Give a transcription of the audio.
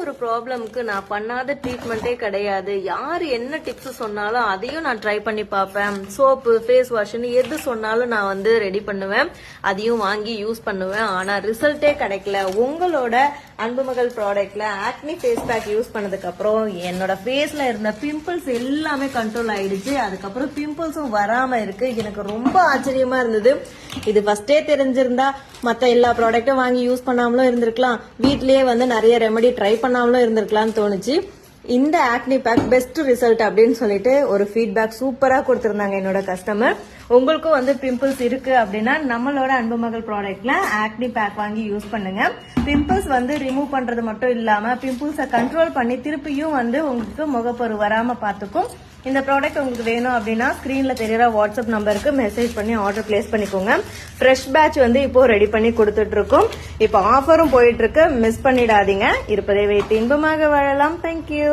ஒரு ப்ராப்ளம்க்கு நான் பண்ணாத ட்ரீட்மெண்ட்டே கிடையாது. யாரு என்ன டிப்ஸ் சொன்னாலும் அதையும் நான் ட்ரை பண்ணி பார்ப்பேன். சோப்பு, ஃபேஸ் வாஷ்னு எது சொன்னாலும் நான் வந்து ரெடி பண்ணுவேன், அதையும் வாங்கி யூஸ் பண்ணுவேன். ஆனா ரிசல்ட்டே கிடைக்கல. உங்களோட அன்புமகள் ப்ராடக்ட்ல ஆக்னி ஃபேஸ் பேக் யூஸ் பண்ணதுக்கு அப்புறம் என்னோட ஃபேஸ்ல இருந்த பிம்பிள்ஸ் எல்லாமே கண்ட்ரோல் ஆயிடுச்சு. அதுக்கப்புறம் பிம்பிள்ஸும் வராம இருக்கு. எனக்கு ரொம்ப ஆச்சரியமா இருந்தது. இது ஃபர்ஸ்டே தெரிஞ்சிருந்தா மத்த எல்லா ப்ராடக்ட்டும் வாங்கி யூஸ் பண்ணாமலும் இருந்திருக்கலாம், வீட்லயே வந்து நிறைய ரெமெடி ட்ரை பண்ணாமலும் இருந்திருக்கலாம்னு தோணுச்சு. இந்த ஆக்னி பேக் பெஸ்ட் ரிசல்ட் அப்படின்னு சொல்லிட்டு ஒரு ஃபீட்பேக் சூப்பரா கொடுத்திருந்தாங்க என்னோட கஸ்டமர். உங்களுக்கும் வந்து பிம்பிள்ஸ் இருக்கு அப்படின்னா நம்மளோட அன்புமகள் ப்ராடக்ட்ல ஆக்னி பேக் வாங்கி யூஸ் பண்ணுங்க. பிம்பிள்ஸ் வந்து ரிமூவ் பண்றது மட்டும் இல்லாம பிம்பிள்ஸை கண்ட்ரோல் பண்ணி திருப்பியும் வந்து உங்களுக்கு முகப்பரு வராம பாத்துக்கும். இந்த ப்ராடக்ட் உங்களுக்கு வேணும் அப்படின்னா ஸ்கிரீன்ல தெரியற வாட்ஸ்அப் நம்பருக்கு மெசேஜ் பண்ணி ஆர்டர் பிளேஸ் பண்ணிக்கோங்க. ஃப்ரெஷ் பேட்ச் வந்து இப்போ ரெடி பண்ணி கொடுத்துட்டு இருக்கோம். இப்போ ஆஃபரும் போயிட்டு இருக்கு, மிஸ் பண்ணிடாதீங்க. இருப்பதை வைத்து இன்பமாக வாழலாம். தேங்க்யூ.